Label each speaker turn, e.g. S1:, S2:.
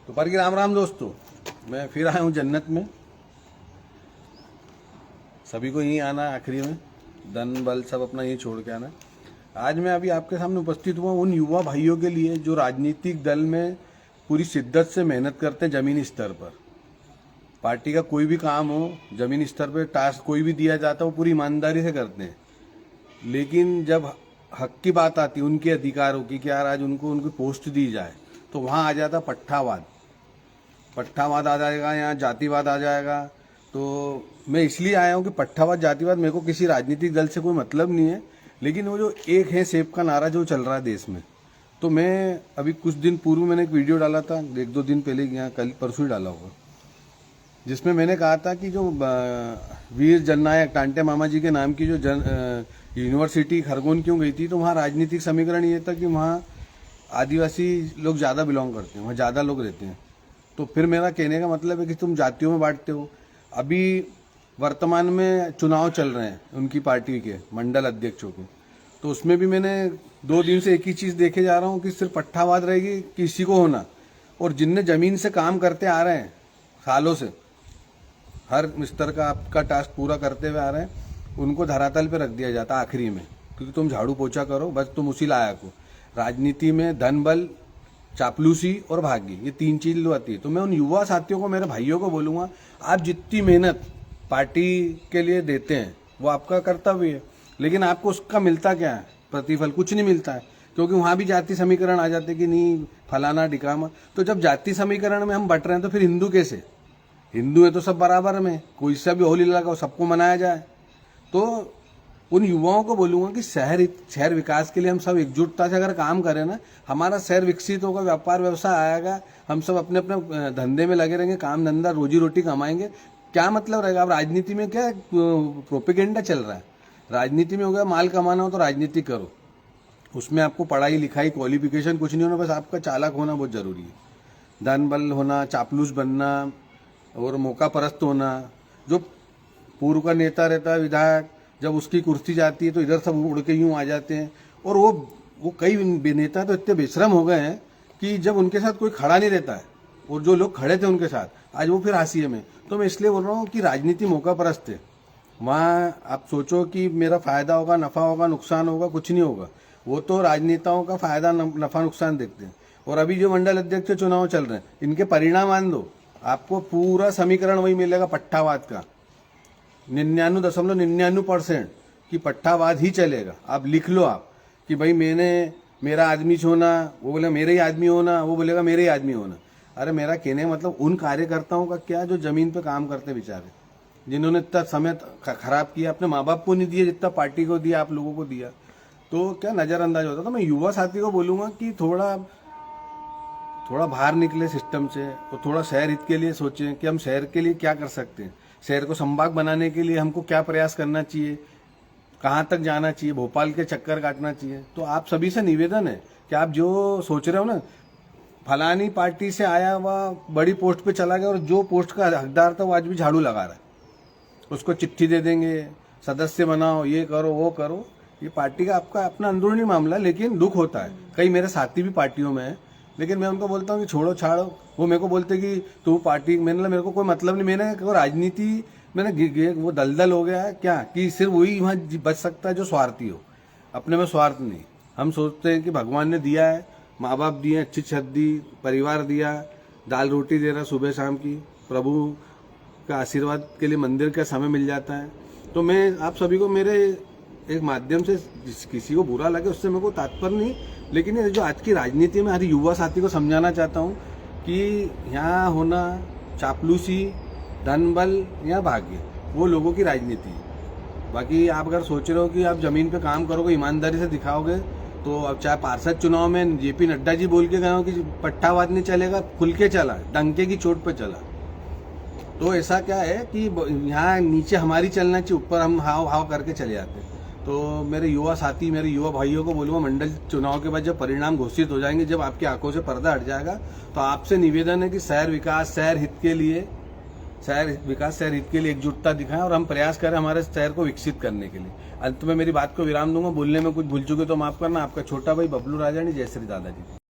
S1: दोपहर की राम राम दोस्तों। मैं फिर आया हूँ जन्नत में। सभी को यहीं आना, आखिरी में धन बल सब अपना यहीं छोड़ के आना। आज मैं अभी आपके सामने उपस्थित हुआ उन युवा भाइयों के लिए जो राजनीतिक दल में पूरी शिद्दत से मेहनत करते हैं। जमीनी स्तर पर पार्टी का कोई भी काम हो, जमीनी स्तर पर टास्क कोई भी दिया जाता है, वो पूरी ईमानदारी से करते हैं। लेकिन जब हक की बात आती है, उनके अधिकारों की, कि यार आज उनको उनकी पोस्ट दी जाए, तो वहाँ आ जाता पट्टावाद आ जाएगा, यहाँ जातिवाद आ जाएगा। तो मैं इसलिए आया हूँ कि पट्टावाद जातिवाद मेरे को किसी राजनीतिक दल से कोई मतलब नहीं है, लेकिन वो जो एक है सेब का नारा जो चल रहा है देश में। तो मैं अभी कुछ दिन पूर्व मैंने एक वीडियो डाला था, 1-2 दिन पहले, यहाँ कल परसों ही डाला होगा, जिसमें मैंने कहा था कि जो वीर जननायक टांटे मामा जी के नाम की जो यूनिवर्सिटी खरगोन क्यों गई थी, तो वहाँ राजनीतिक समीकरण ये था कि वहाँ आदिवासी लोग ज़्यादा बिलोंग करते हैं, वहाँ ज़्यादा लोग रहते हैं। तो फिर मेरा कहने का मतलब है कि तुम जातियों में बांटते हो। अभी वर्तमान में चुनाव चल रहे हैं उनकी पार्टी के मंडल अध्यक्षों के, तो उसमें भी मैंने 2 दिन से एक ही चीज़ देखे जा रहा हूँ कि सिर्फ पट्टावाद रहेगी किसी को होना, और जिनने ज़मीन से काम करते आ रहे हैं सालों से, हर स्तर का आपका टास्क पूरा करते हुए आ रहे हैं, उनको धरातल पे रख दिया जाता आखिरी में, क्योंकि तुम झाड़ू पोछा करो, बस तुम उसी लायक हो। राजनीति में धन बल, चापलूसी और भाग्य, ये 3 चीज आती है। तो मैं उन युवा साथियों को, मेरे भाइयों को बोलूंगा, आप जितनी मेहनत पार्टी के लिए देते हैं वो आपका कर्तव्य है, लेकिन आपको उसका मिलता क्या है? प्रतिफल कुछ नहीं मिलता है, क्योंकि वहां भी जाति समीकरण आ जाते कि नहीं फलाना डिकामा। तो जब जाति समीकरण में हम बट रहे हैं तो फिर हिंदू कैसे? हिंदू है तो सब बराबर में, कोई सा भी होली लगाओ, सबको मनाया जाए। तो उन युवाओं को बोलूंगा कि शहर विकास के लिए हम सब एकजुटता से अगर काम करें ना, हमारा शहर विकसित होगा, व्यापार व्यवसाय आएगा, हम सब अपने अपने धंधे में लगे रहेंगे, काम धंधा रोजी रोटी कमाएंगे। क्या मतलब रहेगा? अब राजनीति में क्या प्रोपेगेंडा चल रहा है? राजनीति में हो गया माल कमाना हो तो राजनीति करो, उसमें आपको पढ़ाई लिखाई क्वालिफिकेशन कुछ नहीं होना, बस आपका चालाक होना बहुत जरूरी है। धन बल होना, चापलूस बनना और मौका परस्त होना। जो पूर्व का नेता रहता है, विधायक, जब उसकी कुर्सी जाती है तो इधर सब उड़ के यूं आ जाते हैं। और वो कई नेता तो इतने बेशरम हो गए हैं कि जब उनके साथ कोई खड़ा नहीं रहता है, और जो लोग खड़े थे उनके साथ आज वो फिर हाशिए में। तो मैं इसलिए बोल रहा हूँ कि राजनीति मौका परस्त है। वहाँ आप सोचो कि मेरा फायदा होगा, नफा होगा, नुकसान होगा, कुछ नहीं होगा। वो तो राजनेताओं का फायदा नफा नुकसान देखते हैं। और अभी जो मंडल अध्यक्ष चुनाव चल रहे हैं, इनके परिणाम आन दो, आपको पूरा समीकरण वही मिलेगा पट्टावाद का। 99.99% कि पट्टावाद ही चलेगा। आप लिख लो आप कि भाई मेरा आदमी होना, वो बोले मेरे ही आदमी होना, वो बोलेगा मेरे ही आदमी होना। अरे मेरा कहने मतलब उन कार्यकर्ताओं का क्या जो जमीन पे काम करते बेचारे, जिन्होंने इतना समय खराब किया, अपने माँ बाप को नहीं दिया जितना पार्टी को दिया, आप लोगों को दिया, तो क्या नजरअंदाज होता। तो मैं युवा साथी को बोलूंगा कि थोड़ा बाहर निकले सिस्टम से, तो थोड़ा शहर हित के लिए सोचें कि हम शहर के लिए क्या कर सकते हैं। शहर को संभाग बनाने के लिए हमको क्या प्रयास करना चाहिए, कहाँ तक जाना चाहिए, भोपाल के चक्कर काटना चाहिए। तो आप सभी से निवेदन है कि आप जो सोच रहे हो ना, फलानी पार्टी से आया हुआ बड़ी पोस्ट पे चला गया और जो पोस्ट का हकदार था वो आज भी झाड़ू लगा रहा है, उसको चिट्ठी दे देंगे, सदस्य बनाओ, ये करो वो करो। ये पार्टी का आपका अपना अंदरूनी मामला, लेकिन दुख होता है। कई मेरे साथी भी पार्टियों में है, लेकिन मैं उनको बोलता हूँ कि छोड़ो छाड़ो। वो मेरे को बोलते कि तू पार्टी, मेरे को कोई मतलब नहीं। मैंने राजनीति वो दलदल हो गया है क्या कि सिर्फ वही वहाँ बच सकता है जो स्वार्थी हो, अपने में स्वार्थ नहीं। हम सोचते हैं कि भगवान ने दिया है, माँ बाप दिए, अच्छी छत दी, परिवार दिया, दाल रोटी दे रहा सुबह शाम की, प्रभु का आशीर्वाद के लिए मंदिर का समय मिल जाता है। तो मैं आप सभी को मेरे एक माध्यम से, किसी को बुरा लगे उससे मेरे को तात्पर्य नहीं, लेकिन ये जो आज की राजनीति में हर युवा साथी को समझाना चाहता हूँ कि यहाँ होना चापलूसी, धन बल या भाग्य, वो लोगों की राजनीति है। बाकी आप अगर सोच रहे हो कि आप जमीन पे काम करोगे, ईमानदारी से दिखाओगे, तो अब चाहे पार्षद चुनाव में जेपी नड्डा जी बोल के गए हो कि पट्टावाद नहीं चलेगा, खुल के चला, डंके की चोट पे चला। तो ऐसा क्या है कि यहाँ नीचे हमारी चलना चाहिए, ऊपर हम हाव हाव करके चले जाते हैं। तो मेरे युवा साथी, मेरे युवा भाइयों को बोलूँगा, मंडल चुनाव के बाद जब परिणाम घोषित हो जाएंगे, जब आपकी आंखों से पर्दा हट जाएगा, तो आपसे निवेदन है कि शहर विकास, शहर हित के लिए एकजुटता दिखाएं और हम प्रयास करें हमारे शहर को विकसित करने के लिए। अंत में मेरी बात को विराम दूंगा। बोलने में कुछ भूल चुके तो माफ करना। आपका छोटा भाई बबलू राजानी, जय श्री दादाजी।